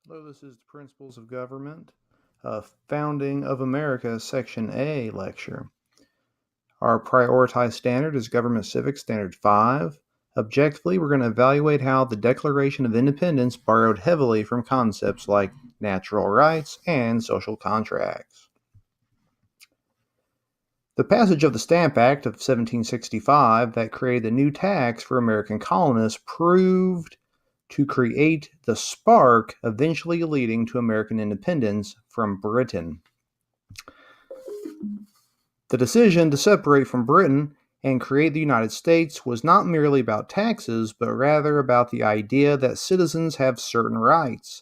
Hello, this is the Principles of Government, Founding of America, Section A lecture. Our prioritized standard is Government Civics Standard 5. Objectively, we're going to evaluate how the Declaration of Independence borrowed heavily from concepts like natural rights and social contracts. The passage of the Stamp Act of 1765 that created the new tax for American colonists proved to create the spark eventually leading to American independence from Britain. The decision to separate from Britain and create the United States was not merely about taxes, but rather about the idea that citizens have certain rights,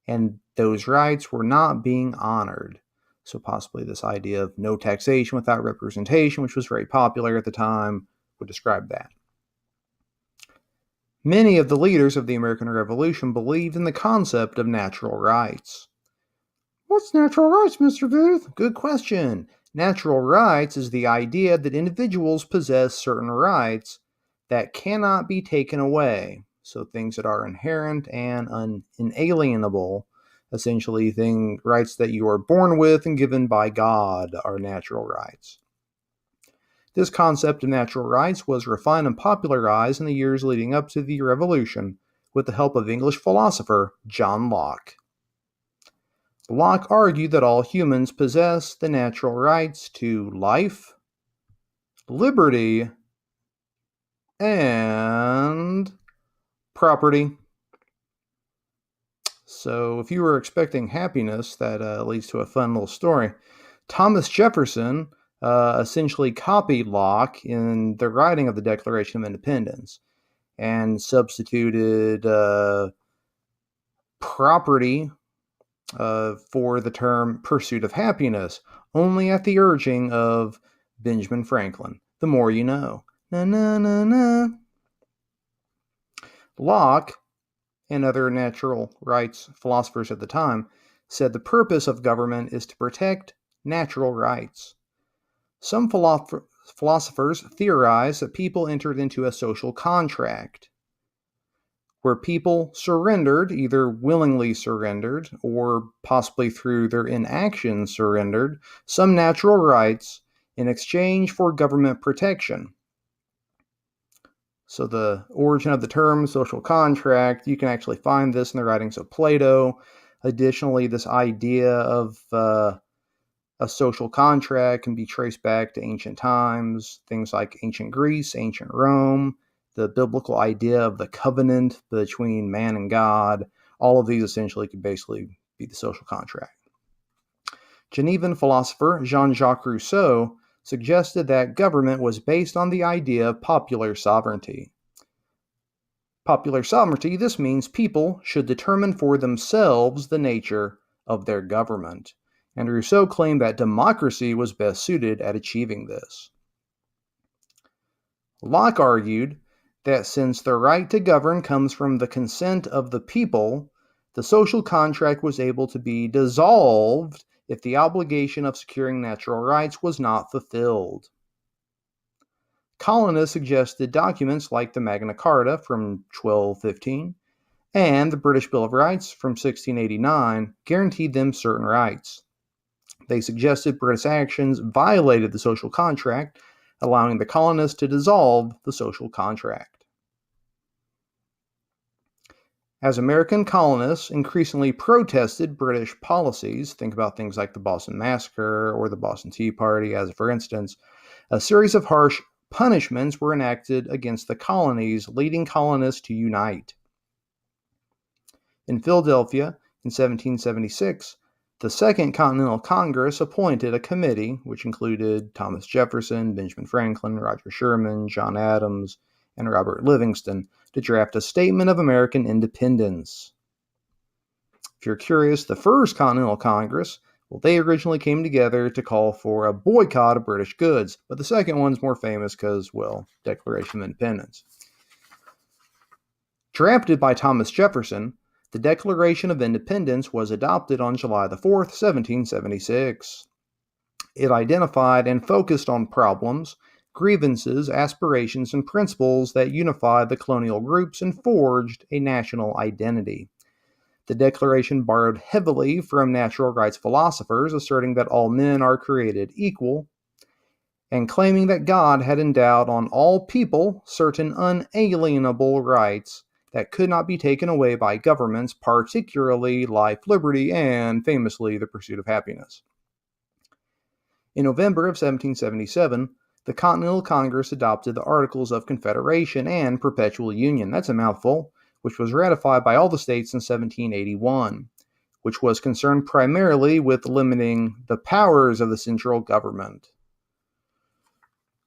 and those rights were not being honored. So possibly this idea of no taxation without representation, which was very popular at the time, would describe that. Many of the leaders of the American Revolution believed in the concept of natural rights. What's natural rights, Mr. Booth? Good question. Natural rights is the idea that individuals possess certain rights that cannot be taken away. So things that are inherent and inalienable, essentially rights that you are born with and given by God are natural rights. This concept of natural rights was refined and popularized in the years leading up to the Revolution with the help of English philosopher John Locke. Locke argued that all humans possess the natural rights to life, liberty, and property. So if you were expecting happiness, that leads to a fun little story. Thomas Jefferson essentially copied Locke in the writing of the Declaration of Independence and substituted property for the term pursuit of happiness, only at the urging of Benjamin Franklin. The more you know. Na na na na. Locke and other natural rights philosophers at the time said the purpose of government is to protect natural rights. Some philosophers theorize that people entered into a social contract where people surrendered, either willingly surrendered or possibly through their inaction surrendered, some natural rights in exchange for government protection. So the origin of the term social contract, you can actually find this in the writings of Plato. Additionally, this idea of a social contract can be traced back to ancient times, things like ancient Greece, ancient Rome, the biblical idea of the covenant between man and God. All of these essentially could basically be the social contract. Genevan philosopher Jean-Jacques Rousseau suggested that government was based on the idea of popular sovereignty. Popular sovereignty, this means people should determine for themselves the nature of their government, and Rousseau claimed that democracy was best suited at achieving this. Locke argued that since the right to govern comes from the consent of the people, the social contract was able to be dissolved if the obligation of securing natural rights was not fulfilled. Colonists suggested documents like the Magna Carta from 1215 and the British Bill of Rights from 1689 guaranteed them certain rights. They suggested British actions violated the social contract, allowing the colonists to dissolve the social contract. As American colonists increasingly protested British policies, think about things like the Boston Massacre or the Boston Tea Party, as for instance, a series of harsh punishments were enacted against the colonies, leading colonists to unite. In Philadelphia, in 1776, the Second Continental Congress appointed a committee which included Thomas Jefferson, Benjamin Franklin, Roger Sherman, John Adams, and Robert Livingston to draft a statement of American independence. If you're curious, the First Continental Congress, well, they originally came together to call for a boycott of British goods, but the second one's more famous because, well, Declaration of Independence. Drafted by Thomas Jefferson, the Declaration of Independence was adopted on July 4th, 1776. It identified and focused on problems, grievances, aspirations, and principles that unified the colonial groups and forged a national identity. The Declaration borrowed heavily from natural rights philosophers, asserting that all men are created equal, and claiming that God had endowed on all people certain unalienable rights that could not be taken away by governments, particularly life, liberty, and famously the pursuit of happiness. In November of 1777, the Continental Congress adopted the Articles of Confederation and Perpetual Union, that's a mouthful, which was ratified by all the states in 1781, which was concerned primarily with limiting the powers of the central government,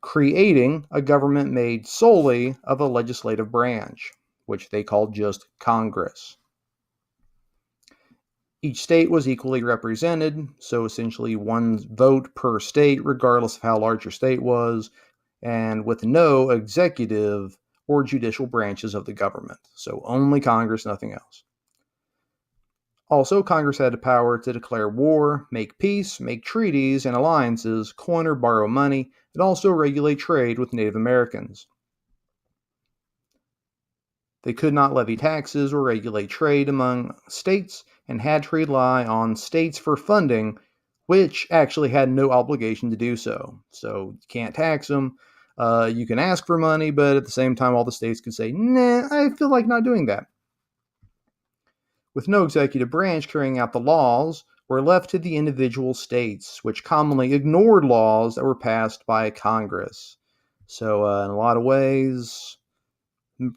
creating a government made solely of a legislative branch, which they called just Congress. Each state was equally represented, so essentially one vote per state, regardless of how large your state was, and with no executive or judicial branches of the government. So only Congress, nothing else. Also, Congress had the power to declare war, make peace, make treaties and alliances, coin or borrow money, and also regulate trade with Native Americans. They could not levy taxes or regulate trade among states and had to rely on states for funding, which actually had no obligation to do so. So you can't tax them. You can ask for money, but at the same time, all the states could say, nah, I feel like not doing that. With no executive branch carrying out the laws, were left to the individual states, which commonly ignored laws that were passed by Congress. So in a lot of ways,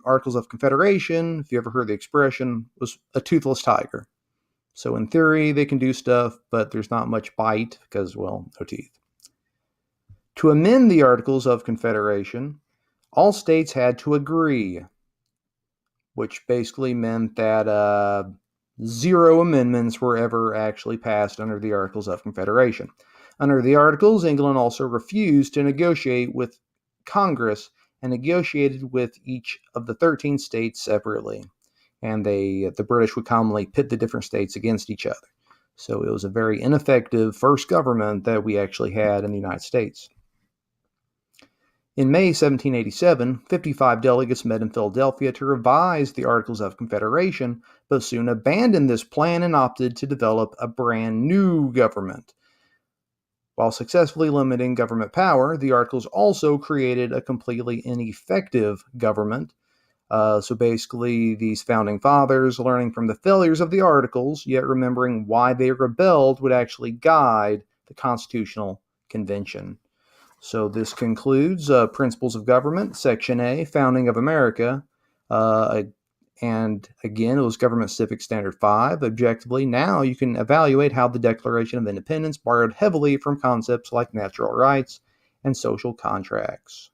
Articles of Confederation, if you ever heard the expression, was a toothless tiger. So in theory, they can do stuff, but there's not much bite because, well, no teeth. To amend the Articles of Confederation, all states had to agree, which basically meant that 0 amendments were ever actually passed under the Articles of Confederation. Under the Articles, England also refused to negotiate with Congress and negotiated with each of the 13 states separately. And the British would commonly pit the different states against each other. So it was a very ineffective first government that we actually had in the United States. In May 1787, 55 delegates met in Philadelphia to revise the Articles of Confederation, but soon abandoned this plan and opted to develop a brand new government. While successfully limiting government power, the Articles also created a completely ineffective government. So basically, these founding fathers, learning from the failures of the Articles, yet remembering why they rebelled, would actually guide the Constitutional Convention. So this concludes Principles of Government, Section A, Founding of America. And again, it was Government Civic Standard 5. Objectively, now you can evaluate how the Declaration of Independence borrowed heavily from concepts like natural rights and social contracts.